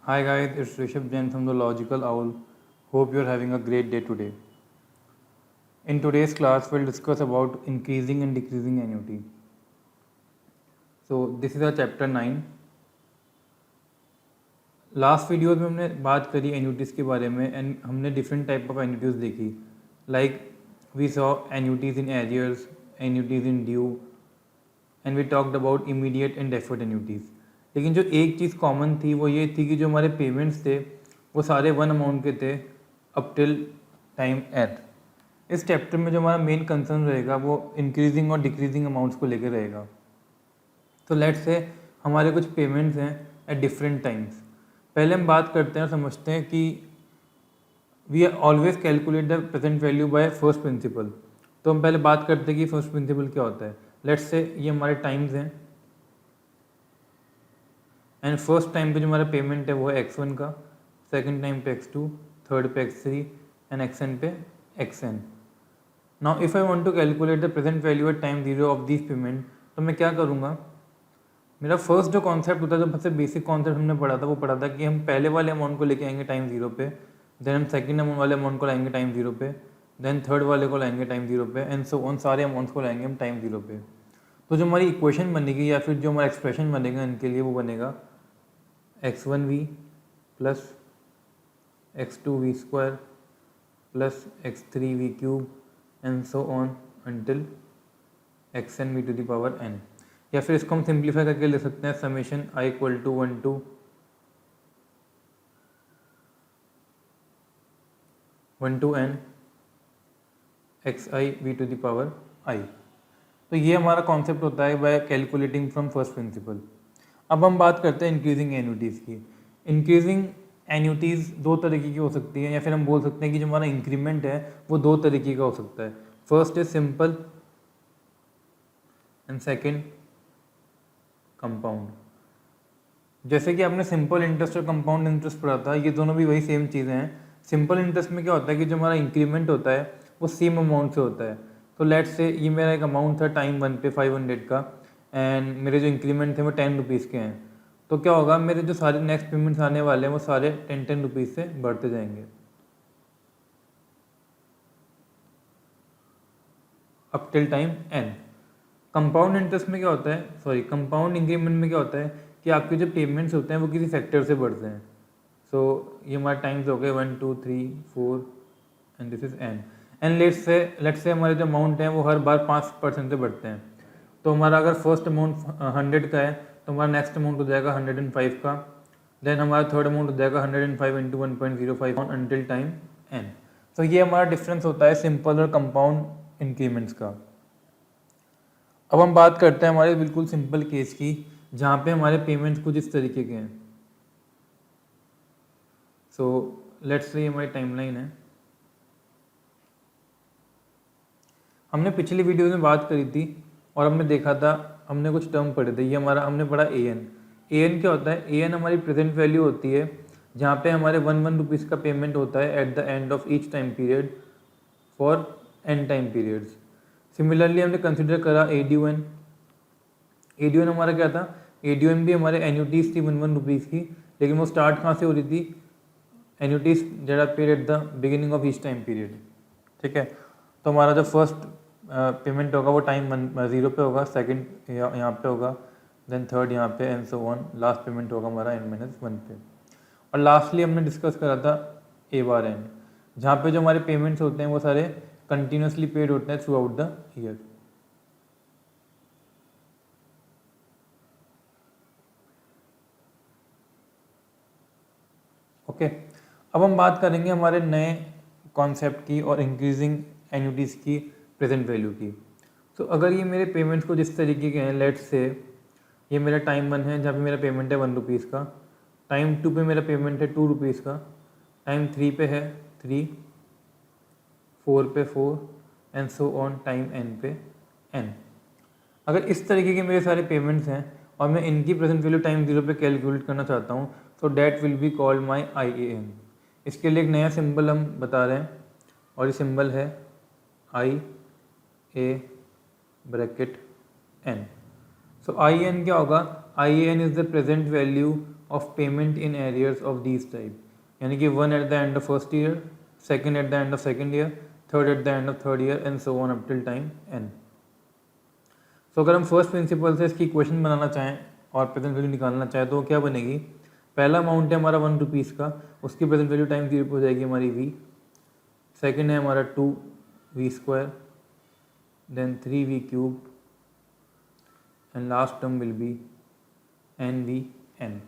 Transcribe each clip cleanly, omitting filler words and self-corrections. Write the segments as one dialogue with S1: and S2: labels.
S1: Hi guys, it's Rishabh Jain from the Logical Owl. Hope you're having a great day today. In today's class, we'll discuss about increasing and decreasing annuity. So this is our chapter 9. Last videos में हमने बात करी एन्यूटीज़ के बारे में and हमने different type of annuities देखी like we saw annuities in arrears, annuities in due and we talked about immediate and deferred annuities. लेकिन जो एक चीज़ कॉमन थी वो ये थी कि जो हमारे पेमेंट्स थे वो सारे वन अमाउंट के थे अप टिल टाइम एट. इस चैप्टर में जो हमारा मेन कंसर्न रहेगा वो इंक्रीजिंग और डिक्रीजिंग अमाउंट्स को लेकर रहेगा. तो लेट्स से हमारे कुछ पेमेंट्स हैं एट डिफरेंट टाइम्स. पहले हम बात करते हैं और समझते हैं कि we always calculate the present value by first principle. तो हम पहले बात करते हैं कि फर्स्ट प्रिंसिपल क्या होता है. लेट्स से ये हमारे टाइम्स हैं एंड फर्स्ट टाइम पे जो हमारा पेमेंट है वो है x1 का, सेकंड टाइम पे x2, थर्ड पे x3 एंड xn पे xn. Now if I want to calculate the present value at time zero of this payment, तो मैं क्या करूँगा. मेरा फर्स्ट जो कॉन्सेप्ट होता है, जो सबसे बेसिक कॉन्सेप्ट हमने पढ़ा था, वो पढ़ा था कि हम पहले वाले अमाउंट को लेके आएंगे टाइम जीरो पे, देन हम सेकंड अमाउंट वाले अमाउंट को लाएंगे टाइम जीरो पे, देन थर्ड वाले को लाएंगे टाइम जीरो पे एंड सो ऑन सारे अमाउंट्स को लाएंगे हम टाइम जीरो पे. तो जो हमारी इक्वेशन बनेगी या फिर जो हमारा एक्सप्रेशन बनेगा इनके लिए वो बनेगा x1v plus x2v square plus x3v cube and so on until xnv to the power n. या फिर इसको हम सिंप्लीफाई करके ले सकते हैं summation i equal to 1 to n xi v to the power i. तो ये हमारा कॉन्सेप्ट होता है by calculating from first principle. अब हम बात करते हैं इंक्रीजिंग एन्यूटीज़ की. इंक्रीजिंग एन्यूटीज़ दो तरीके की हो सकती है, या फिर हम बोल सकते हैं कि जो हमारा इंक्रीमेंट है वो दो तरीके का हो सकता है. First is simple and second compound. जैसे कि आपने सिंपल इंटरेस्ट और कंपाउंड इंटरेस्ट पढ़ा था, ये दोनों भी वही सेम चीज़ें हैं. सिंपल इंटरेस्ट में क्या होता है कि जो हमारा इंक्रीमेंट होता है वो सेम अमाउंट से होता है. तो लेट्स से ये मेरा एक अमाउंट था टाइम वन पे 500 का एंड मेरे जो इंक्रीमेंट थे वो 10 रुपीज़ के हैं. तो क्या होगा, मेरे जो सारे नेक्स्ट पेमेंट्स आने वाले हैं वो सारे 10 रुपीज़ से बढ़ते जाएंगे up till time n. Compound interest में क्या होता है, कंपाउंड इंक्रीमेंट में क्या होता है कि आपके जो पेमेंट्स होते हैं वो किसी फैक्टर से बढ़ते हैं. सो ये हमारे टाइम्स हो गए 1 2 3 4 and this is n. And let's say हमारे जो अमाउंट हैं वो हर बार 5% से बढ़ते हैं. तो हमारा अगर फर्स्ट अमाउंट 100 का है तो हमारा नेक्स्ट अमाउंट हो जाएगा 105 का, देन हमारा थर्ड अमाउंट हो जाएगा 105 into 1.05 on until time n. तो ये हमारा डिफरेंस होता है सिंपल और कंपाउंड इंक्रीमेंट्स का. अब हम बात करते हैं हमारे बिल्कुल सिंपल केस की, जहाँ पे हमारे पेमेंट्स कुछ इस तरीके के हैं. सो लेट्स से हमारी टाइमलाइन है. हमने पिछली वीडियो में बात करी थी और हमने देखा था, हमने कुछ टर्म पढ़े थे. ये हमारा हमने पढ़ा an. an क्या होता है, an हमारी प्रेजेंट वैल्यू होती है जहाँ पे हमारे 1 रुपीज़ का पेमेंट होता है at the end of each time period for n time periods. Similarly हमने कंसिडर करा ADUN. ADUN हमारा क्या था, ADUN भी हमारे एन्यूटीज़ थी 1 रुपीज़ की, लेकिन वो स्टार्ट कहाँ से हो रही थी, annuities that are paid at the beginning of each time period. ठीक है. तो हमारा जो फर्स्ट पेमेंट होगा वो टाइम 0 पे होगा, सेकंड यहाँ पे होगा, देन थर्ड यहाँ पे and so on. Last payment होगा हमारा n-1 पे. और लास्टली हमने डिस्कस करा था A/n, जहाँ पे जो हमारे पेमेंट्स होते हैं वो सारे कंटिन्यूसली पेड होते हैं through out the year. Okay. अब हम बात करेंगे हमारे नए कॉन्सेप्ट की और इंक्रीजिंग एन्यूटीज़ की प्रेजेंट वैल्यू की. तो अगर ये मेरे पेमेंट्स को जिस तरीके के हैं, लेट्स से ये मेरा टाइम 1 है जहाँ पे मेरा पेमेंट है 1 रुपीज़ का, टाइम 2 पे मेरा पेमेंट है 2 रुपीज़ का, टाइम 3 पे है 3, 4 पे 4 and so on time n पे n. अगर इस तरीके के मेरे सारे पेमेंट्स हैं और मैं इनकी प्रेजेंट वैल्यू टाइम 0 पे कैलकुलेट करना चाहता हूँ, तो that will be called my IAN. इसके लिए एक नया सिंबल हम बता रहे हैं और ये सिंबल है IA ब्रैकेट n. सो IAN क्या होगा, IAN is the present value of payment in arrears of these type, यानी कि 1 at the end of first year, 2nd at the end of second year, 3rd at the end of third year and so on up till time n। सो अगर हम first principle से इसकी equation बनाना चाहें और present value निकालना चाहें तो क्या बनेगी, पहला अमाउंट है हमारा 1 रुपीज़ का, उसकी प्रेजेंट वैल्यू टाइम 0 हो जाएगी हमारी v। सेकेंड है हमारा 2v², then 3v³ and last term will be nvn।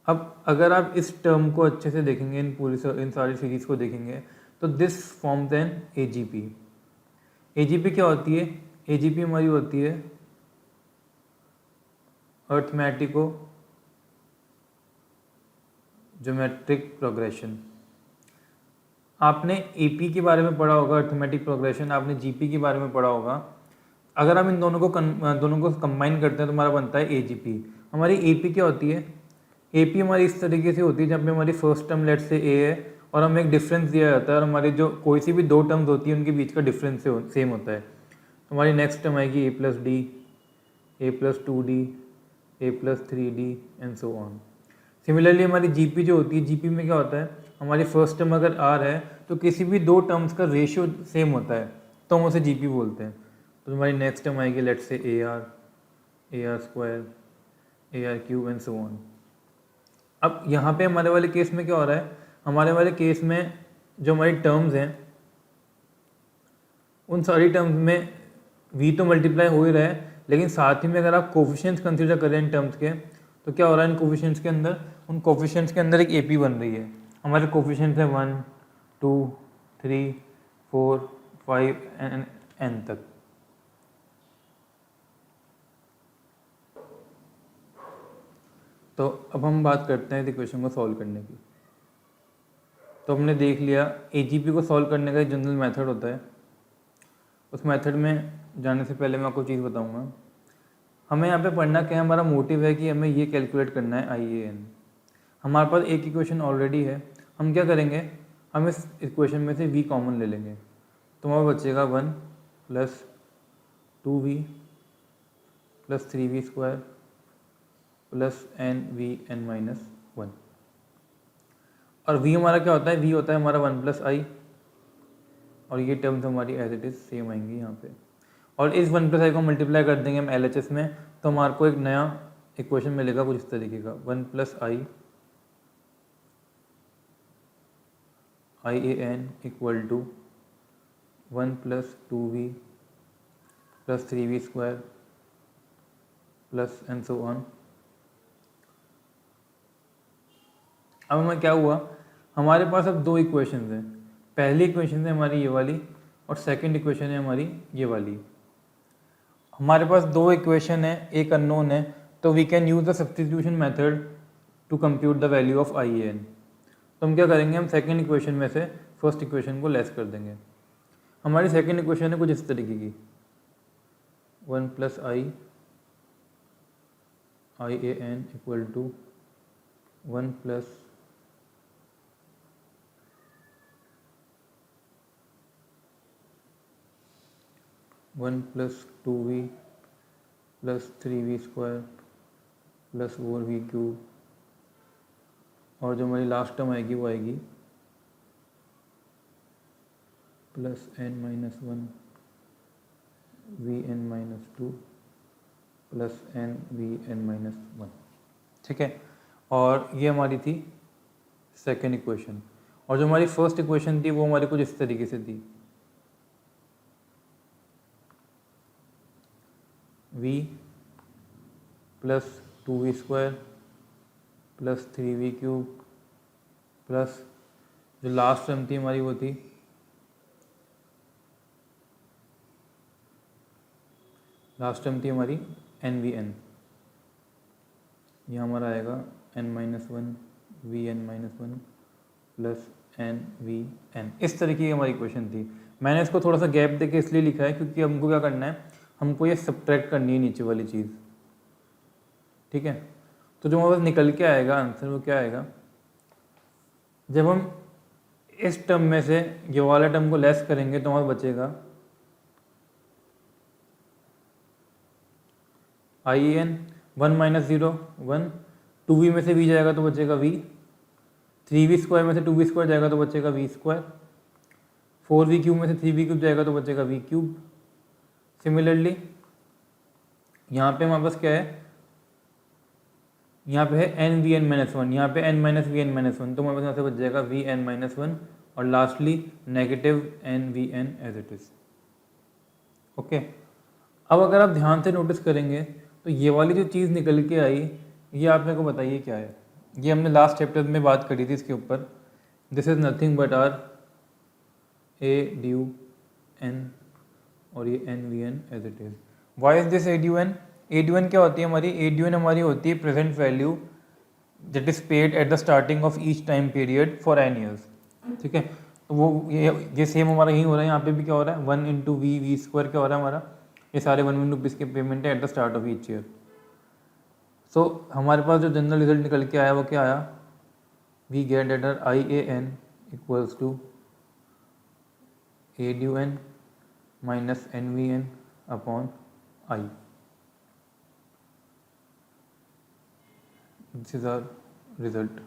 S1: अब अगर आप इस टर्म को अच्छे से देखेंगे, इन सारी सीरीज को देखेंगे तो this forms an AGP। AGP क्या होती है, AGP हमारी होती है अर्थमेटिको ज्योमेट्रिक प्रोग्रेशन। आपने AP के बारे में पढ़ा होगा, अर्थमेटिक प्रोग्रेशन, आपने GP के बारे में पढ़ा होगा। अगर हम इन दोनों को कंबाइन करते हैं तो हमारा बनता है AGP। हमारी AP क्या होती है, AP हमारी इस तरीके से होती है जब पे हमारी फर्स्ट टर्म लेट से A है और हमें एक डिफरेंस दिया जाता है और हमारी जो कोई सी भी दो टर्म्स होती है उनके बीच का डिफरेंस सेम होता है। तो हमारी नेक्स्ट टर्म आएगी A+D, A+2D, A+3D and so on. Similarly हमारी GP जो होती है, GP में क्या होता है, हमारी फर्स्ट टर्म अगर R है तो किसी भी दो टर्म्स का रेशियो सेम होता है तो हम उसे GP बोलते हैं। तो हमारी नेक्स्ट टर्म आएगी लेट से AR, AR², AR³ and so on. अब यहाँ पे हमारे वाले केस में क्या हो रहा है, हमारे वाले केस में जो हमारी टर्म्स हैं उन सारी टर्म्स में v तो मल्टीप्लाई हो ही रहा है, लेकिन साथ ही में अगर आप कोफिशिएंट्स कंसीडर करें इन टर्म्स के तो क्या हो रहा है, इन कोफिशिएंट्स के अंदर, उन कोफिशिएंट्स के अंदर एक AP बन रही है। हमारे कोफिशिएंट्स हैं 1, 2, 3, 4, 5 एंड n तक। तो अब हम बात करते हैं इस इक्वेशन को सॉल्व करने की। तो हमने देख लिया AGP को सॉल्व करने का एक जनरल मेथड होता है। उस मेथड में जाने से पहले मैं आपको चीज़ बताऊंगा, हमें यहाँ पे पढ़ना क्या है, हमारा मोटिव है कि हमें ये कैलकुलेट करना है IAN। हमारे पास एक इक्वेशन ऑलरेडी है, हम क्या करेंगे, हम इस इक्वेशन में से v कॉमन ले लेंगे तो हमारा बचेगा 1 + 2v + 3v² + nvn-1। और v हमारा क्या होता है, v होता है हमारा 1 + i, और ये टर्म्स हमारी एज इट इज़ सेम आएंगी यहाँ पे। और इस 1 + i को मल्टीप्लाई कर देंगे हम LHS में तो हमारे को एक नया इक्वेशन मिलेगा कुछ इस तरीके का, 1 + i IAN = 1 + 2v + 3v² + and so on. अब हमें क्या हुआ, हमारे पास अब दो इक्वेशंस हैं, पहली इक्वेशन है हमारी ये वाली और सेकंड इक्वेशन है हमारी ये वाली। हमारे पास दो इक्वेशन है, एक अननोन है, तो we can use the substitution method to compute the value of IAN। तो हम क्या करेंगे, हम सेकंड इक्वेशन में से फर्स्ट इक्वेशन को लेस कर देंगे। हमारी सेकंड इक्वेशन है कुछ इस तरीके की, 1 + i IAN = 1 + 1 + 2v + 3v² + 4v³ और जो हमारी लास्ट टर्म आएगी वो आएगी +n-1 vn-2 + nvn-1। ठीक है, और ये हमारी थी सेकेंड इक्वेशन। और जो हमारी फर्स्ट इक्वेशन थी वो हमारी कुछ इस तरीके से थी, v + 2v² + 3v³ प्लस जो लास्ट टर्म थी हमारी वो थी हमारी nvn। ये हमारा आएगा n-1 vn-1 + nvn। इस तरीके की हमारी इक्वेशन थी। मैंने इसको थोड़ा सा गैप देके इसलिए लिखा है क्योंकि हमको क्या करना है, हमको ये सब्ट्रैक्ट करनी है नीचे वाली चीज़। ठीक है, तो जो हमारे पास निकल के आएगा आंसर वो क्या आएगा, जब हम इस टर्म में से ये वाला टर्म को लेस करेंगे तो हमारा बचेगा IAN 1 माइनस 0 1, 2v में से v जाएगा तो बचेगा v, 3v स्क्वायर में से 2v स्क्वायर जाएगा तो बचेगा v स्क्वायर, 4v क्यूब में से 3v क्यूब जाएगा तो बचेगा v क्यूब। सिमिलरली यहाँ पे हमारे पास क्या है, यहाँ पे है n we n minus one, यहाँ पे n minus v n minus one, तो हमारे पास यहाँ से बच जाएगा वी एन माइनस वन, और lastly negative n we n as it is. Okay, अब अगर आप ध्यान से नोटिस करेंगे तो ये वाली जो चीज़ निकल के आई, ये आप मेरे को बताइए क्या है। ये हमने लास्ट चैप्टर में बात करी थी इसके ऊपर। This is nothing but our a due n, और ये n we n as it is. Why is this a due n? A due n क्या होती है हमारी? ए ड्यू एन हमारी होती है present value that is paid at the starting of each time period for n years. ठीक है, तो वो ये सेम हमारा यही हो रहा है, यहाँ पे भी क्या हो रहा है, 1 इंटू वी स्क्वायर क्या हो रहा है हमारा, ये सारे 1 मिलियन रुपीज़ के पेमेंट है at the start of each year. So हमारे पास जो जनरल रिजल्ट निकल के आया वो क्या आया, we get at I A N equals to A due N minus N we N upon I. This is our result.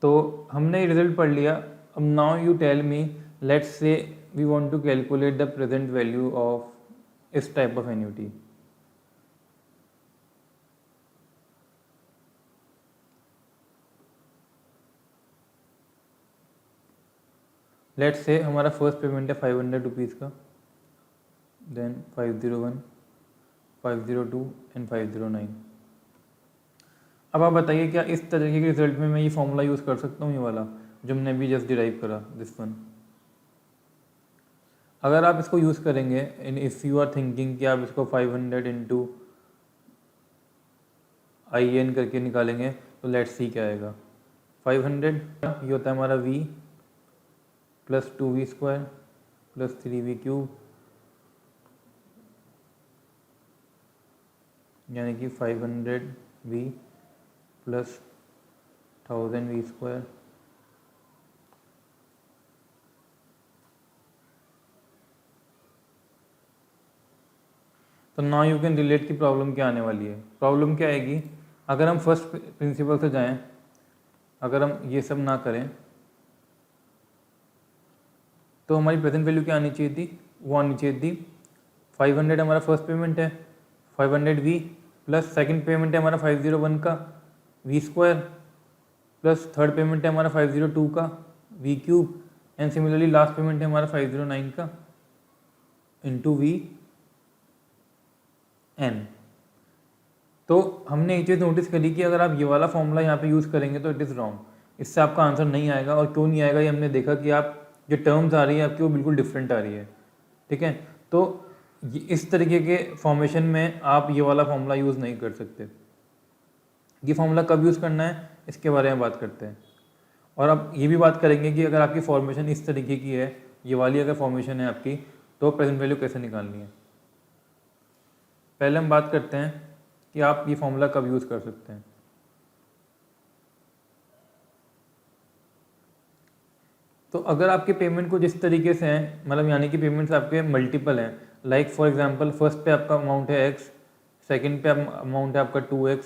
S1: तो हमने रिजल्ट पढ़ लिया। अब now you tell me, let's say we want to calculate the present value of इस type of annuity. Let's say हमारा first payment है 500 rupees का, then 501, 502 and 509। अब आप बताइए क्या इस तरीके के रिजल्ट में मैं ये फॉर्मूला यूज़ कर सकता हूँ, ये वाला जो हमने अभी जस्ट डिराइव करा, दिस वन। अगर आप इसको यूज़ करेंगे इन, इफ़ यू आर थिंकिंग कि आप इसको 500 इंटू आई एन करके निकालेंगे तो लेट्स सी क्या आएगा। 500 ये होता है हमारा v plus 2v square plus 3v cube, यानी कि 500v प्लस 1000v स्क्वायर तो नाउ यू कैन रिलेट की प्रॉब्लम क्या आने वाली है। प्रॉब्लम क्या आएगी, अगर हम फर्स्ट प्रिंसिपल से जाएं, अगर हम ये सब ना करें तो हमारी प्रेजेंट वैल्यू क्या आनी चाहिए थी, वो आनी चाहिए थी 500 हमारा फर्स्ट पेमेंट है, 500v प्लस सेकंड पेमेंट है हमारा 501 का v square plus third payment है हमारा 502 का v cube, and similarly last payment है हमारा 509 का इंटू v एन। तो हमने एक चीज़ नोटिस करी कि अगर आप ये वाला फॉर्मूला यहाँ पे यूज़ करेंगे तो इट इज़ रॉन्ग, इससे आपका आंसर नहीं आएगा। और क्यों नहीं आएगा ये हमने देखा कि आप जो टर्म्स आ रही है आपकी वो बिल्कुल डिफरेंट आ रही है। ठीक है, तो इस तरीके के फॉर्मेशन में आप ये वाला फॉर्मूला यूज़ नहीं कर सकते। ये फॉर्मूला कब यूज़ करना है इसके बारे में बात करते हैं, और अब ये भी बात करेंगे कि अगर आपकी फॉर्मेशन इस तरीके की है, ये वाली अगर फॉर्मेशन है आपकी, तो प्रेजेंट वैल्यू कैसे निकालनी है। पहले हम बात करते हैं कि आप ये फॉर्मूला कब यूज़ कर सकते हैं। तो अगर आपके पेमेंट को जिस तरीके से हैं, मतलब यानी कि पेमेंट्स आपके मल्टीपल हैं, लाइक फॉर एग्जांपल फर्स्ट पे आपका अमाउंट है x, सेकंड पे अमाउंट है आपका 2x,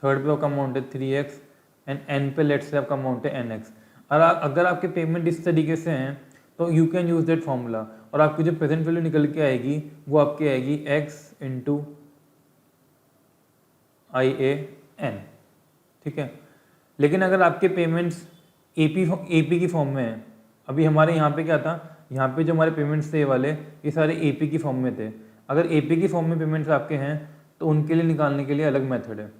S1: थर्ड पे आपका अमाउंट है 3x, एंड n पे लेट्स से आपका अमाउंट है nx। और अगर आपके पेमेंट इस तरीके से हैं तो you can use that formula, और आपकी जो प्रेजेंट वैल्यू निकल के आएगी वो आपकी आएगी x into I A N. ठीक है, लेकिन अगर आपके पेमेंट्स एपी की फॉर्म में है, अभी हमारे यहाँ पे क्या था, यहाँ पे जो हमारे पेमेंट्स थे ये वाले, ये सारे एपी की फॉर्म में थे। अगर एपी की फॉर्म में पेमेंट्स आपके हैं तो उनके लिए निकालने के लिए अलग मेथड है,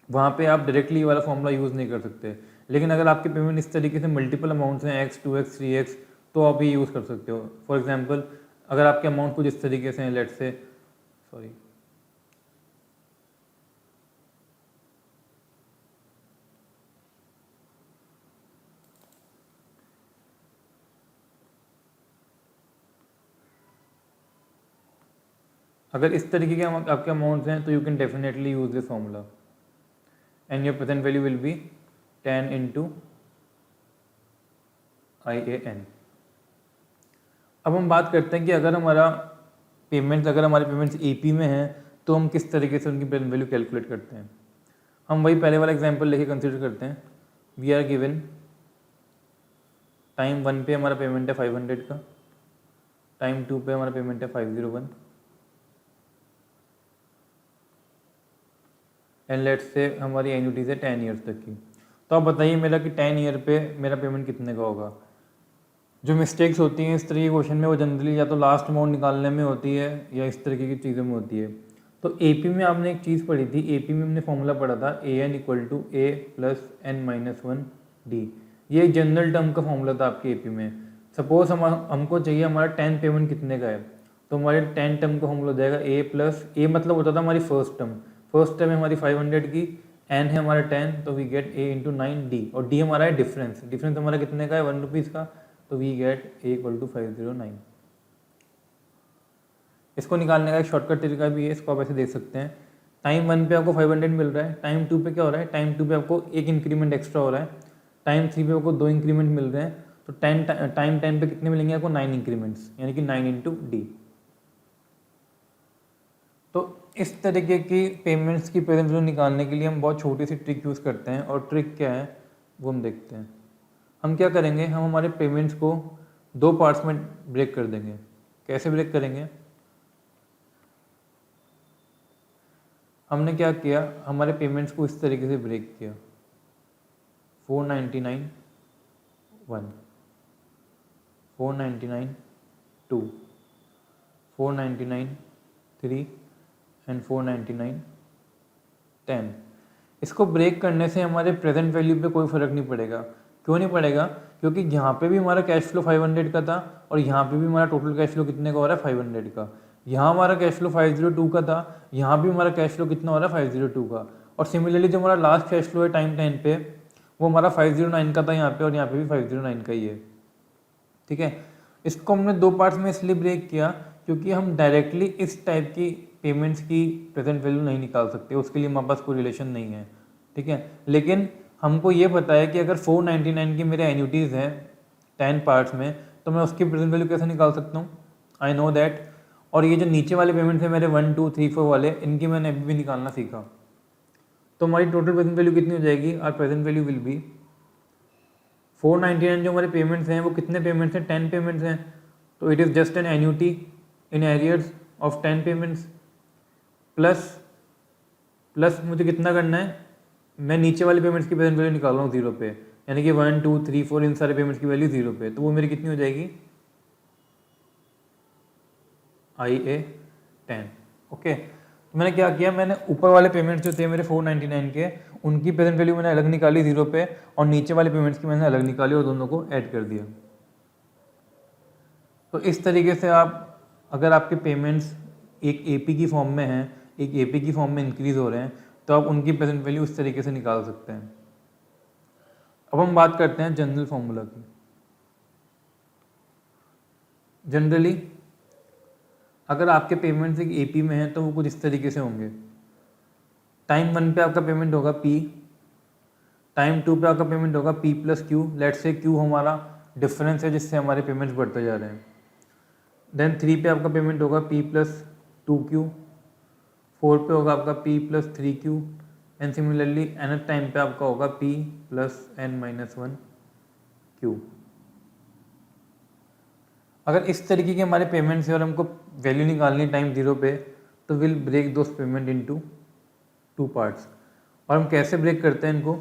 S1: वहाँ पे आप डायरेक्टली ये वाला फॉर्मूला यूज़ नहीं कर सकते। लेकिन अगर आपके पेमेंट इस तरीके से मल्टीपल अमाउंट्स हैं x, 2x, 3x, तो आप ये यूज़ कर सकते हो। फॉर एग्जाम्पल अगर आपके अमाउंट कुछ इस तरीके से हैं, लेट्स से सॉरी अगर इस तरीके के आपके अमाउंट्स हैं तो you can definitely use this formula and your present value will be 10 into I A N. अब हम बात करते हैं कि अगर हमारे पेमेंट्स एपी में हैं तो हम किस तरीके से उनकी प्रेजेंट वैल्यू कैलकुलेट करते हैं। हम वही पहले वाला एग्जांपल लेके कंसिडर करते हैं। वी आर गिवन टाइम 1 पे हमारा पेमेंट है 500 का, टाइम 2 पे हमारा पेमेंट है 501 एंड लेट्स से हमारी एन्युटीज है 10 ईयर्स तक की। तो आप बताइए मेरा कि 10 ईयर पे मेरा पेमेंट कितने का होगा। जो मिस्टेक्स होती हैं इस तरह के क्वेश्चन में वो जनरली या तो लास्ट अमाउंट निकालने में होती है या इस तरीके की चीज़ों में होती है। तो एपी में आपने एक चीज़ पढ़ी थी, एपी में हमने फॉर्मूला पढ़ा था AN = A+N-1 D। ये जनरल टर्म का फॉर्मूला था आपके एपी में। सपोज हमको चाहिए हमारा 10 पेमेंट कितने का है, तो हमारे 10 टर्म का फॉर्मूला हो जाएगा A मतलब होता था हमारी फर्स्ट टर्म है हमारी 500 की, n है हमारा 10, तो वी गेट A × 9D, और D हमारा है डिफरेंस हमारा कितने का है 1 रुपीज़ का, तो वी गेट A = 509। इसको निकालने का एक शॉर्टकट तरीका भी है, इसको आप ऐसे देख सकते हैं। टाइम 1 पे आपको 500 मिल रहा है, टाइम 2 पे क्या हो रहा है, टाइम 2 पे आपको एक इंक्रीमेंट एक्स्ट्रा हो रहा है, टाइम 3 पे आपको 2 इंक्रीमेंट मिल रहे हैं, तो टाइम 10 पे कितने मिलेंगे आपको 9 इंक्रीमेंट्स, यानी कि 9 × D। तो इस तरीके की पेमेंट्स की प्रेजेंट वैल्यू निकालने के लिए हम बहुत छोटी सी ट्रिक यूज़ करते हैं, और ट्रिक क्या है वो हम देखते हैं। हम क्या करेंगे, हम हमारे पेमेंट्स को 2 पार्ट्स में ब्रेक कर देंगे। कैसे ब्रेक करेंगे, हमने क्या किया, हमारे पेमेंट्स को इस तरीके से ब्रेक किया, 499 1, 499 2, 499 3 एंड 499 10। इसको ब्रेक करने से हमारे प्रेजेंट वैल्यू पे कोई फ़र्क नहीं पड़ेगा। क्यों नहीं पड़ेगा, क्योंकि यहाँ पे भी हमारा कैश फ्लो 500 का था और यहाँ पे भी हमारा टोटल कैश फ्लो कितने का हो रहा है 500 का। यहाँ हमारा कैश फ्लो 502 का था, यहाँ भी हमारा कैश फ्लो कितना हो रहा है 502 का। और सिमिलरली जो हमारा लास्ट कैश फ्लो है टाइम 10 पे वो हमारा 509 का था यहाँ पे, और यहाँ पे भी 509 का ही है। ठीक है, इसको हमने 2 पार्ट्स में इसलिए ब्रेक किया क्योंकि हम डायरेक्टली इस टाइप की पेमेंट्स की प्रेजेंट वैल्यू नहीं निकाल सकते, उसके लिए हमारे पास कोई रिलेशन नहीं है। ठीक है, लेकिन हमको ये पता है कि अगर 499 की मेरे एन्यूटीज़ हैं 10 पार्ट्स में, तो मैं उसकी प्रेजेंट वैल्यू कैसे निकाल सकता हूँ, आई नो दैट। और ये जो नीचे वाले पेमेंट्स हैं मेरे 1 2 3 4 वाले, इनकी मैंने अभी भी निकालना सीखा। तो हमारी टोटल प्रेजेंट वैल्यू कितनी हो जाएगी, our present value will be 499। जो हमारे पेमेंट्स हैं वो कितने पेमेंट्स हैं, 10 पेमेंट्स हैं, तो it is just an annuity in arrears of 10 payments. Plus मुझे कितना करना है, मैं नीचे वाले पेमेंट्स की प्रेजेंट वैल्यू निकाल रहा हूँ 0 पे, यानी कि 1 2 3 4 इन सारे पेमेंट्स की वैल्यू 0 पे, तो वो मेरी कितनी हो जाएगी IA 10। ओके, तो मैंने क्या किया, मैंने ऊपर वाले पेमेंट्स जो थे मेरे 499 के, उनकी प्रेजेंट वैल्यू मैंने अलग निकाली 0 पे, और नीचे वाले पेमेंट्स की मैंने अलग निकाली और दोनों को ऐड कर दिया। तो इस तरीके से आप, अगर आपके पेमेंट्स एक AP की फॉर्म में हैं, एक AP की फॉर्म में इंक्रीज हो रहे हैं, तो आप उनकी प्रेजेंट वैल्यू उस तरीके से निकाल सकते हैं। अब हम बात करते हैं जनरल फॉर्मूला की। जनरली अगर आपके पेमेंट्स एक AP में हैं तो वो कुछ इस तरीके से होंगे। टाइम 1 पे आपका पेमेंट होगा P, टाइम 2 पे आपका पेमेंट होगा P + Q। लेट से Q हमारा डिफरेंस है जिससे हमारे पेमेंट्स बढ़ते जा रहे हैं। देन 3 पे आपका पेमेंट होगा P + 2Q, 4 पे होगा आपका P + 3Q, and similarly nth time पे आपका होगा P + n-1 Q। अगर इस तरीके के हमारे पेमेंट्स है और हमको वैल्यू निकालनी टाइम 0 पे, तो will break those payment into 2 parts. और हम कैसे ब्रेक करते हैं इनको,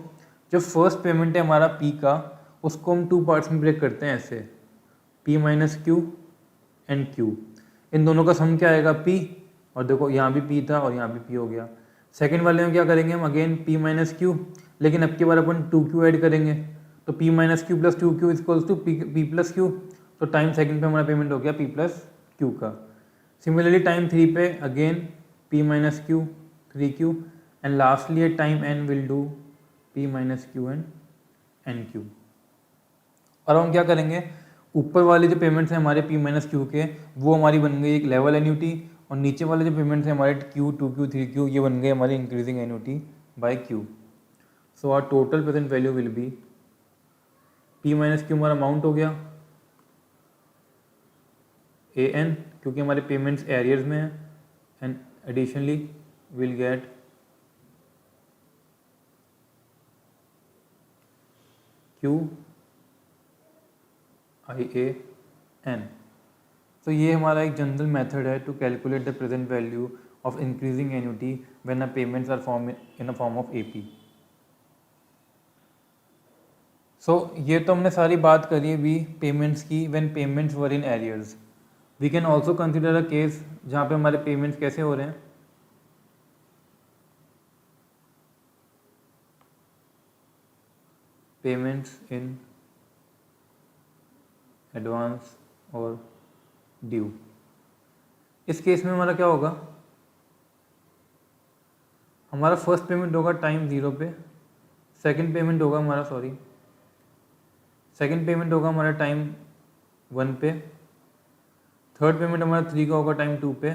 S1: जो फर्स्ट पेमेंट है हमारा P का, उसको हम 2 पार्ट्स में ब्रेक करते हैं ऐसे, P - Q एंड Q। इन दोनों का सम क्या आएगा P, और देखो यहाँ भी P था और यहाँ भी P हो गया। सेकंड वाले में क्या करेंगे हम, अगेन P - Q, लेकिन अब की बार अपन 2Q ऐड करेंगे, तो P - Q + 2Q = P + Q। तो टाइम सेकंड पे हमारा पेमेंट हो गया P + Q का। सिमिलरली टाइम 3 पे again P - Q 3Q, and lastly at time n will do P - Q and NQ। और हम क्या करेंगे, ऊपर वाले जो पेमेंट्स हैं हमारे P - Q के, वो हमारी बन गई एक लेवल एन्यूटी, और नीचे वाले जो पेमेंट्स हैं हमारे Q 2Q 3Q, ये बन गए हमारी increasing annuity by Q। So our total present value will be P - Q हमारा अमाउंट हो गया, AN क्योंकि हमारे पेमेंट्स एरियर्स में हैं, and additionally will get QIAN। तो ये हमारा एक जनरल मेथड है to calculate the present value of increasing annuity when a payments are form in a form of AP। सो ये तो हमने सारी बात करी अभी पेमेंट्स की when payments were in arrears. We can also consider a case जहाँ पे हमारे पेमेंट्स कैसे हो रहे हैं, पेमेंट्स इन एडवांस और ड्यू। इस केस में हमारा क्या होगा, हमारा फर्स्ट पेमेंट होगा टाइम 0 पे, सेकंड पेमेंट होगा हमारा सेकंड पेमेंट होगा हमारा टाइम 1 पे, थर्ड पेमेंट हमारा 3 का होगा टाइम 2 पे,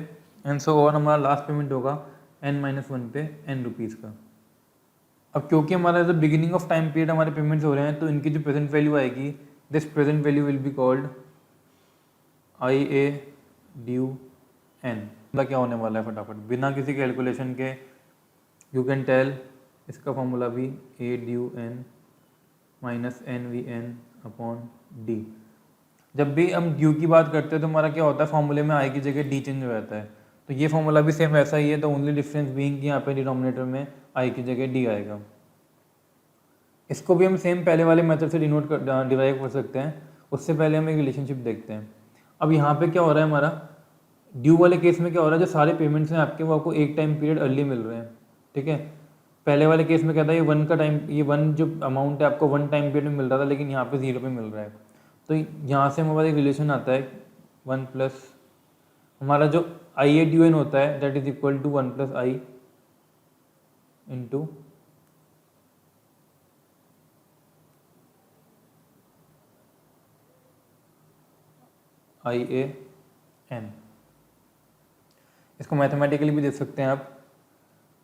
S1: एंड सो ऑन हमारा लास्ट पेमेंट होगा n-1 पे n रुपीज़ का। अब क्योंकि हमारा जो बिगिनिंग ऑफ टाइम पीरियड हमारे पेमेंट्स हो रहे हैं तो इनकी जो प्रेजेंट वैल्यू आएगी, this present value will be called IA due n। क्या होने वाला है फटाफट बिना किसी कैलकुलेशन के, यू कैन टेल इसका फॉर्मूला भी A due n minus NVN upon D। जब भी हम ड्यू की बात करते हैं तो हमारा क्या होता है, फॉर्मूले में I की जगह D चेंज हो जाता है। तो ये फॉर्मूला भी सेम वैसा ही है, तो ओनली डिफरेंस बीइंग कि यहाँ पे डिनोमिनेटर में I की जगह D आएगा। इसको भी हम सेम पहले वाले मेथड से डिराइव कर सकते हैं। उससे पहले हम एक रिलेशनशिप देखते हैं। अब यहाँ पे क्या हो रहा है, हमारा ड्यू वाले केस में क्या हो रहा है, जो सारे पेमेंट्स हैं आपके वो आपको एक टाइम पीरियड अर्ली मिल रहे हैं, ठीक है। पहले वाले केस में क्या था, ये 1 का टाइम, ये 1 जो अमाउंट है आपको 1 टाइम पीरियड में मिल रहा था, लेकिन यहाँ पे 0 पे मिल रहा है। तो यहाँ से हमारे एक रिलेशन आता है 1 प्लस हमारा जो IA ड्यू n होता है that is equal to 1 plus I into IAN। इसको मैथमेटिकली भी देख सकते हैं आप।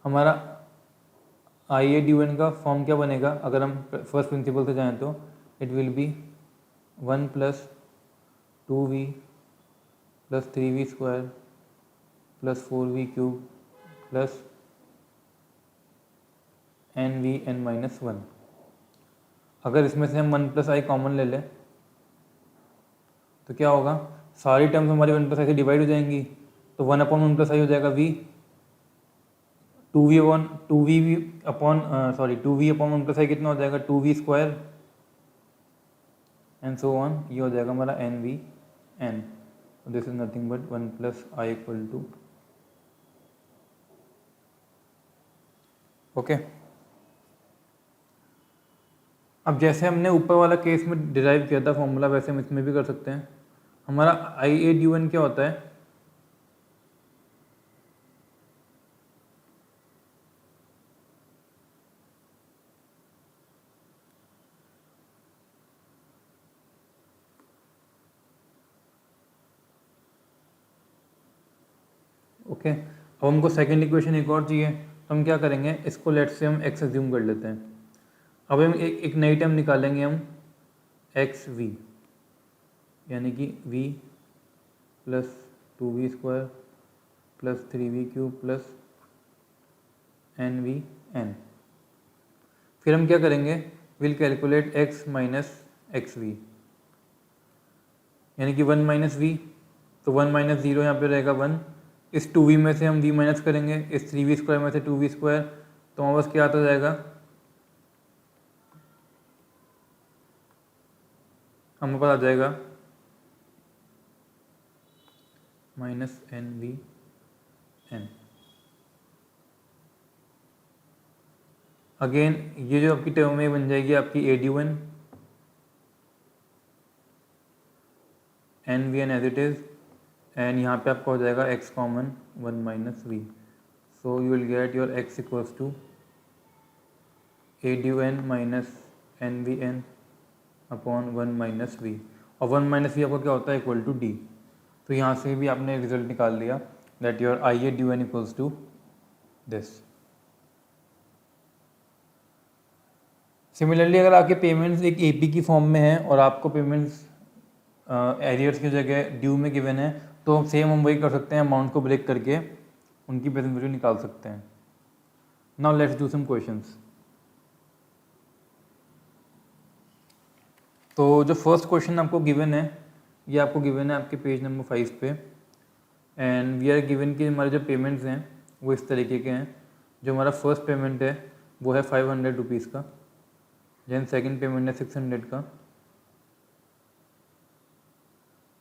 S1: हमारा IA ड्यू n का फॉर्म क्या बनेगा, अगर हम फर्स्ट प्रिंसिपल से जाएं तो it will be 1 plus 2v plus 3v square plus 4v cube plus NVN-1। अगर इसमें से हम 1 प्लस I कॉमन ले लें तो क्या होगा, सारी टर्म्स हमारी 1 प्लस I से डिवाइड हो जाएंगी, तो 1 अपॉन 1 प्लस I हो जाएगा v, 2v upon 1 plus I कितना हो जाएगा 2v square and so on, ये हो जाएगा हमारा NVN। This is nothing but 1 plus I equal to, okay. अब जैसे हमने ऊपर वाला केस में डिराइव किया था फॉर्मूला, वैसे हम इसमें भी कर सकते हैं। हमारा IA ड्यू n क्या होता है, ओके। अब हमको सेकेंड इक्वेशन एक और चाहिए, तो हम क्या करेंगे, इसको लेट से हम x एज्यूम कर लेते हैं। अब हम एक नई टर्म निकालेंगे हम XV, यानी कि v plus 2v square plus 3v cube plus NVN। फिर हम क्या करेंगे, will calculate x minus XV, यानी कि 1 माइनस v, तो 1 माइनस 0 यहाँ पे रहेगा 1, इस 2v में से हम v माइनस करेंगे, इस 3v स्क्वायर में से 2v स्क्वायर, तो हमारे पास क्या आता जाएगा, हमें पास आ जाएगा माइनस NVN। अगेन ये जो आपकी टर्म में बन जाएगी आपकी A due n, NVN as it is, and यहाँ पे आपका हो जाएगा x common 1 minus v, so you will get your x equals to A due n minus NVN upon 1 minus v, और 1 माइनस v आपका क्या होता है, इक्वल टू d। तो यहाँ से भी आपने रिजल्ट निकाल लिया that your IA due n equals to this. Similarly अगर आपके पेमेंट्स एक AP की फॉर्म में है और आपको पेमेंट्स एरियर्स की जगह ड्यू में गिवन है, तो सेम हम वही कर सकते हैं, अमाउंट को ब्रेक करके उनकी प्रेजेंट वैल्यू निकाल सकते हैं। Now let's do some questions. तो जो फर्स्ट क्वेश्चन आपको गिवन है, ये आपको गिवन है आपके पेज नंबर 5 पे, एंड वी आर गिवन कि हमारे जो पेमेंट्स हैं वो इस तरीके के हैं। जो हमारा फर्स्ट पेमेंट है वो है 500 रुपीज़ का, देन सेकंड पेमेंट है 600 का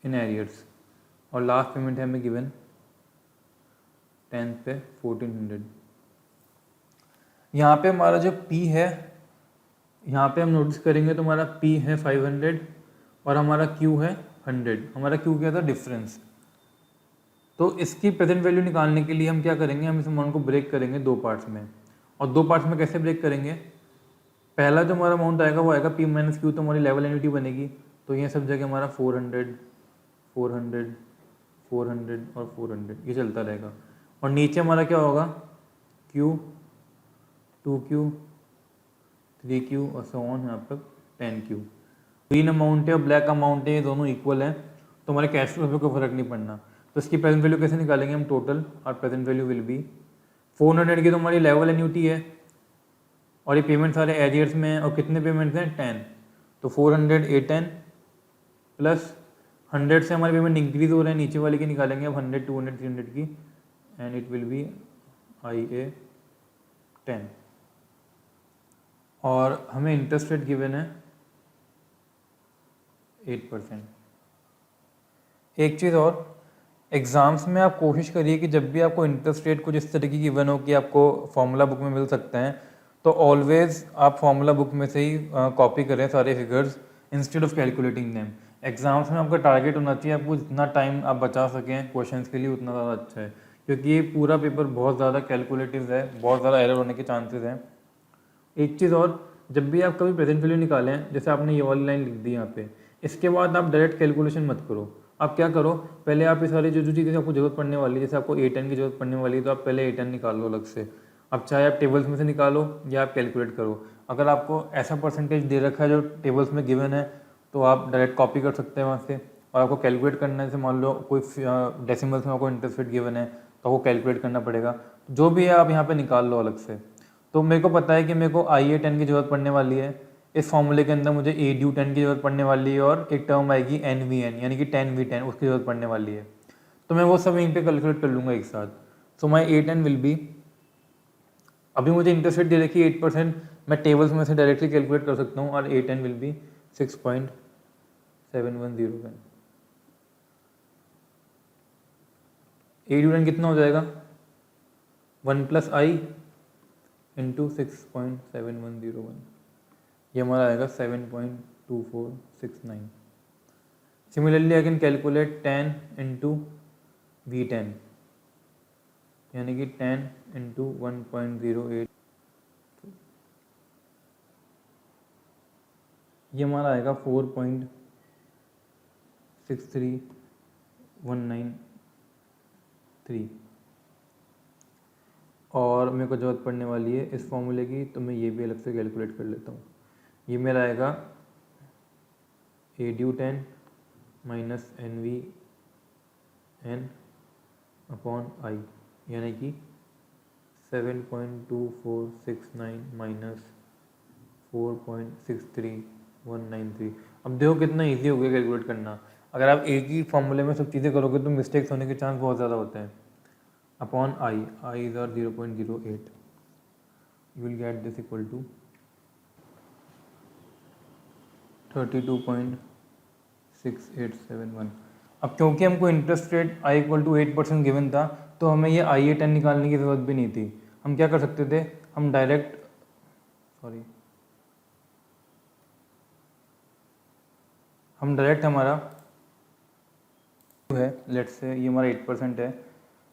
S1: इन एरियर्स, और लास्ट पेमेंट है हमें गिवन 10th पे 1400। यहाँ पे हमारा जो P है, यहाँ पे हम नोटिस करेंगे तो हमारा P है 500 और हमारा Q है 100। हमारा Q क्या था, डिफरेंस। तो इसकी प्रेजेंट वैल्यू निकालने के लिए हम क्या करेंगे, हम इस अमाउंट को ब्रेक करेंगे दो पार्ट्स में। और दो पार्ट्स में कैसे ब्रेक करेंगे, पहला जो हमारा अमाउंट आएगा वो आएगा P माइनस Q, तो हमारी लेवल एन्युटी बनेगी। तो ये सब जगह हमारा 400 400 400 और 400 ये चलता रहेगा। और नीचे हमारा क्या होगा, Q 2Q 3Q और सो ऑन यहाँ पर 10Q। ग्रीन अमाउंट है और ब्लैक अमाउंट है, ये दोनों इक्वल हैं, तो हमारे कैश फ्लो पे कोई फर्क नहीं पड़ना। तो इसकी प्रेजेंट वैल्यू कैसे निकालेंगे हम, टोटल और प्रेजेंट वैल्यू विल बी 400 की तो हमारी लेवल एन्युटी है और ये पेमेंट सारे एरियर्स में हैं, और कितने पेमेंट्स हैं 10, तो 400 A10 प्लस 100 से हमारे पेमेंट इंक्रीज हो रहे हैं, नीचे वाले की निकालेंगे अब 100 200 300 की, and it will B IA10। और हमें इंटरेस्ट रेट गिवन है 8%। एक चीज़ और, एग्ज़ाम्स में आप कोशिश करिए कि जब भी आपको इंटरेस्ट रेट कुछ इस तरीके की गिवन हो कि आपको फॉर्मूला बुक में मिल सकते हैं, तो ऑलवेज़ आप फॉर्मूला बुक में से ही कॉपी करें सारे figures instead of calculating them. Exams में आपका टारगेट होना चाहिए आपको जितना टाइम आप बचा सकें क्वेश्चंस के लिए उतना ज़्यादा अच्छा है, क्योंकि ये पूरा पेपर बहुत ज़्यादा कैलकुलेटिव है, बहुत ज़्यादा एरर होने के चांसेस हैं। एक चीज़ और, जब भी आप कभी प्रेजेंट वैल्यू निकालें, जैसे आपने ये वाली लाइन लिख दी यहाँ पे, इसके बाद आप डायरेक्ट कैलकुलेशन मत करो। आप क्या करो, पहले आप ये सारी जो जो चीज़ें आपको जरूरत पड़ने वाली है, जैसे आपको A10 की जरूरत पड़ने वाली है, तो आप पहले A10 निकाल लो अलग से। अब चाहे आप टेबल्स में से निकालो या आप कैलकुलेट करो। अगर आपको ऐसा परसेंटेज दे रखा है जो टेबल्स में गिवन है, तो आप डायरेक्ट कॉपी कर सकते हैं वहाँ से। और आपको कैलकुलेट करना है, जैसे मान लो कोई डेसिमल्स में आपको इंटरेस्ट रेट गिवन है, तो आपको कैलकुलेट करना पड़ेगा। जो भी है आप यहाँ पर निकाल लो अलग से। तो मेरे को पता है कि मेरे को IA10 की ज़रूरत पड़ने वाली है, इस फॉर्मूले के अंदर मुझे ADU10 की ज़रूरत पड़ने वाली है, और एक टर्म आएगी NVN यानी कि 10V10 उसकी ज़रूरत पड़ने वाली है। तो मैं वो सब यहीं पे कैलकुलेट कर लूँगा एक साथ। सो माई A10 विल बी, अभी मुझे इंटरेस्ट रेट दे रखी है 8%, मैं टेबल्स में से डायरेक्टली कैलकुलेट कर सकता हूँ, और A10 विल बी 6.710। ADU10 कितना हो जाएगा, 1 + I इंटू 6.7101, ये हमारा आएगा 7.2469। Similarly I can calculate 10 into V10 यानी कि 10 इंटू 1.08, ये हमारा आएगा 4.63193। और मेरे को ज़रूरत पड़ने वाली है इस फॉर्मूले की, तो मैं ये भी अलग से कैलकुलेट कर लेता हूँ। ये मेरा आएगा ADU10 minus NVN upon I यानी कि 7.2469 माइनस 4.63193। अब देखो कितना इजी हो गया कैलकुलेट करना। अगर आप एक ही फॉर्मूले में सब चीज़ें करोगे तो मिस्टेक्स होने के चांस बहुत ज़्यादा होते हैं। Upon I is r 0.08, you will get this equal to 32.6871। अब क्योंकि हमको इंटरेस्ट रेट I = 8% गिवन था, तो हमें ये IA10 निकालने की ज़रूरत भी नहीं थी। हम क्या कर सकते थे, हम डायरेक्ट हमारा है, लेट्स से ये हमारा 8% है,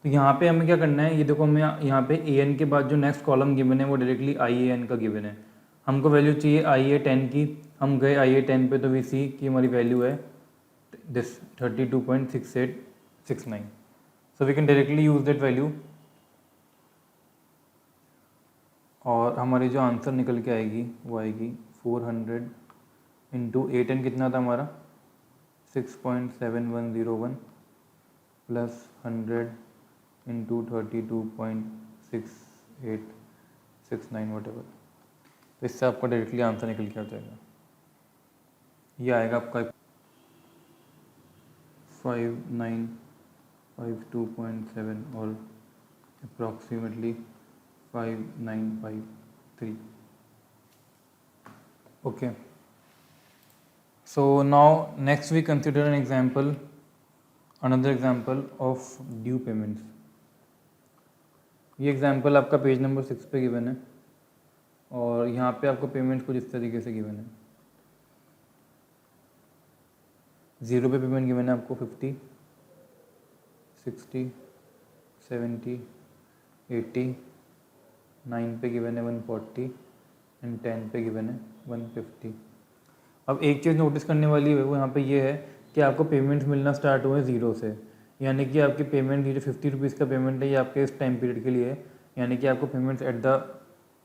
S1: तो यहाँ पे हमें क्या करना है, ये देखो हमें यहाँ पे AN के बाद जो नेक्स्ट कॉलम गिवन है वो डायरेक्टली IAN का गिवन है। हमको वैल्यू चाहिए IA10 की, हम गए IA10 पे, तो वी सी की हमारी वैल्यू है this 32.6869। So we can directly use that value, और हमारी जो आंसर निकल के आएगी वो आएगी 400 इंटू A10 कितना था हमारा 6.7101 प्लस 100 इंटू 32.6869 वटेवर। तो इससे आपका डायरेक्टली आंसर निकल के आ जाएगा। ये आएगा आपका 5952.7 और approximately 5953। Okay, so now next we consider another example of due payments। ये एग्जाम्पल आपका पेज नंबर 6 पे गिवन है और यहाँ पे आपको पेमेंट्स कुछ इस तरीके से गिवन है। 0 पे पेमेंट गिवन है आपको 50, 60, 70, 80, 9 पे गिवन है 140 एंड 10 पे गिवन है 150। अब एक चीज़ नोटिस करने वाली है वो यहाँ पे ये है कि आपको पेमेंट्स मिलना स्टार्ट हुए 0 से, यानी कि आपकी पेमेंट ये जो 50 रुपीज़ का पेमेंट है ये आपके इस टाइम पीरियड के लिए है, यानी कि आपको payments at the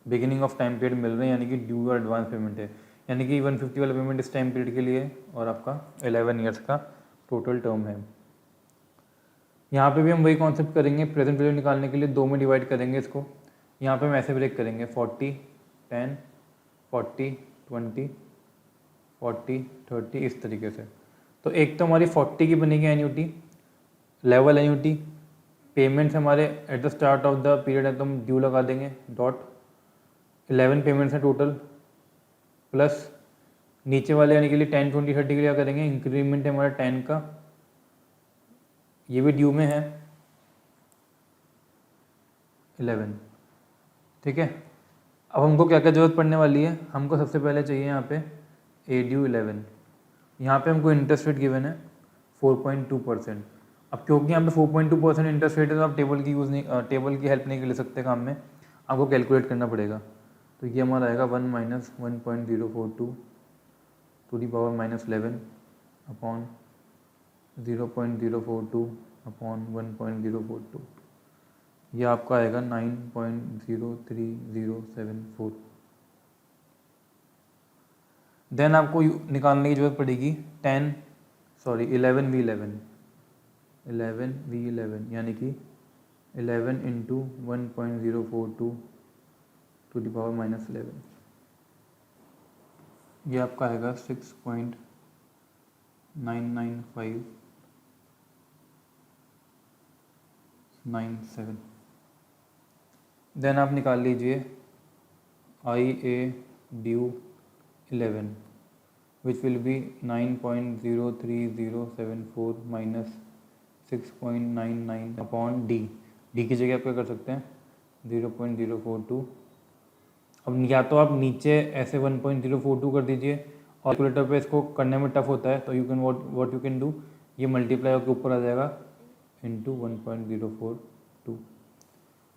S1: beginning of time period मिल रहे हैं, यानी कि ड्यू और एडवांस पेमेंट है, यानी कि 150 वाला पेमेंट इस टाइम पीरियड के लिए है और आपका 11 ईयर्स का टोटल टर्म है। यहाँ पे भी हम वही कॉन्सेप्ट करेंगे, प्रेजेंट वैल्यू निकालने के लिए 2 में डिवाइड करेंगे इसको। यहाँ पे हम ऐसे ब्रेक करेंगे 40, 10, 40, 20, 40, 30 इस तरीके से। तो एक तो हमारी 40 की बनेगी एन्यूटी, लेवल एन्यूटी, पेमेंट्स हमारे eight the start of the period है तो हम ड्यू लगा देंगे डॉट, 11 पेमेंट्स हैं टोटल, प्लस नीचे वाले यानी के लिए 10, 20, 30 के लिए क्या करेंगे, इंक्रीमेंट है हमारा 10 का, ये भी ड्यू में है 11। ठीक है, अब हमको क्या क्या जरूरत पड़ने वाली है, हमको सबसे पहले चाहिए यहाँ पे ए ड्यू 11। यहाँ पे हमको इंटरेस्ट रेट गिवन है 4.2%। अब क्योंकि यहाँ पे 4.2% इंटरेस्ट रेट है तो आप टेबल की टेबल की हेल्प नहीं ले सकते काम में, आपको कैलकुलेट करना पड़ेगा। तो ये हमारा आएगा 1 minus 1.042 to the power minus 11 upon 0.042 upon 1.042, ये आपका आएगा 9.03074। देन आपको निकालने की जरूरत पड़ेगी 11v11 यानी कि 11 into 1.042 to the power minus 11, ये आपका आएगा 6.99597। देन आप निकाल लीजिए I A due 11 which will be 9.03074 minus 6.99 upon D की जगह आप क्या कर सकते हैं 0.042। अब या तो आप नीचे ऐसे 1.042 कर दीजिए और कैलकुलेटर पे इसको करने में टफ होता है तो you can what you can do, ये मल्टीप्लाई होकर ऊपर आ जाएगा इंटू 1.042,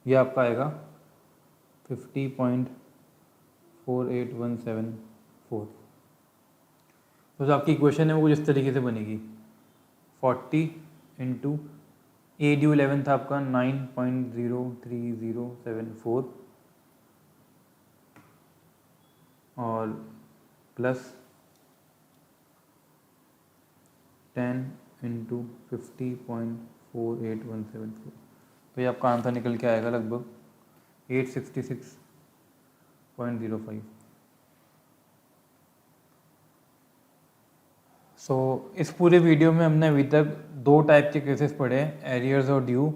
S1: ये आपका आएगा 50.48174। तो जो आपकी इक्वेशन है वो कुछ इस तरीके से बनेगी 40 इंटू ए ड्यू 11 था आपका 9.03074 और प्लस 10 इंटू 50.48174, तो ये आपका आंसर निकल के आएगा लगभग 866.05। सो इस पूरे वीडियो में हमने अभी तक 2 टाइप के केसेस पढ़े, एरियर्स और ड्यू,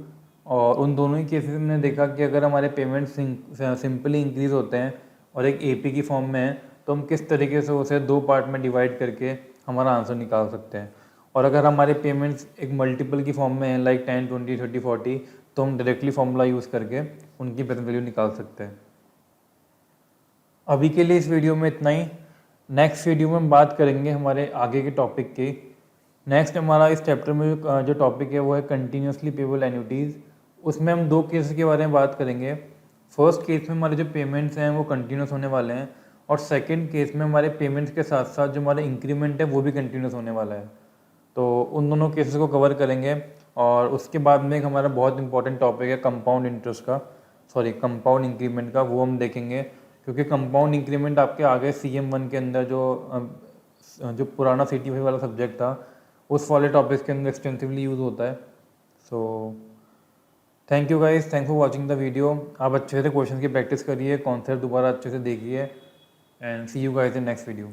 S1: और उन दोनों ही केसेस में हमने देखा कि अगर हमारे पेमेंट सिंपली इंक्रीज होते हैं और एक एपी की फॉर्म में है तो हम किस तरीके से उसे 2 पार्ट में डिवाइड करके हमारा आंसर निकाल सकते हैं, और अगर हमारे पेमेंट्स एक मल्टीपल की फॉर्म में है लाइक 10, 20, 30, 40 तो हम डायरेक्टली फॉर्मूला यूज़ करके उनकी प्रेजेंट वैल्यू निकाल सकते हैं। अभी के लिए इस वीडियो में इतना ही। नेक्स्ट वीडियो में हम बात करेंगे हमारे आगे के टॉपिक की। नेक्स्ट हमारा इस चैप्टर में जो टॉपिक है वो है कंटिन्यूसली पेबल एन्युटीज़। उसमें हम 2 केसेस के बारे में बात करेंगे। फर्स्ट केस में हमारे जो पेमेंट्स हैं वो कंटिन्यूस होने वाले हैं, और सेकंड केस में हमारे पेमेंट्स के साथ साथ जो हमारा इंक्रीमेंट है वो भी कंटिन्यूस होने वाला है। तो उन दोनों केसेस को कवर करेंगे, और उसके बाद में एक हमारा बहुत इंपॉर्टेंट टॉपिक है कंपाउंड इंटरेस्ट का, कंपाउंड इंक्रीमेंट का, वो हम देखेंगे, क्योंकि कंपाउंड इंक्रीमेंट आपके आगे CM1 के अंदर जो पुराना CTFI वाला सब्जेक्ट था उस वाले टॉपिक्स के अंदर एक्सटेंसिवली यूज़ होता है। So thank you guys, thank for watching the video. आप अच्छे से क्वेश्चन की प्रैक्टिस करिए, कॉन्सेप्ट दोबारा अच्छे से देखिए, and see you guys in next video.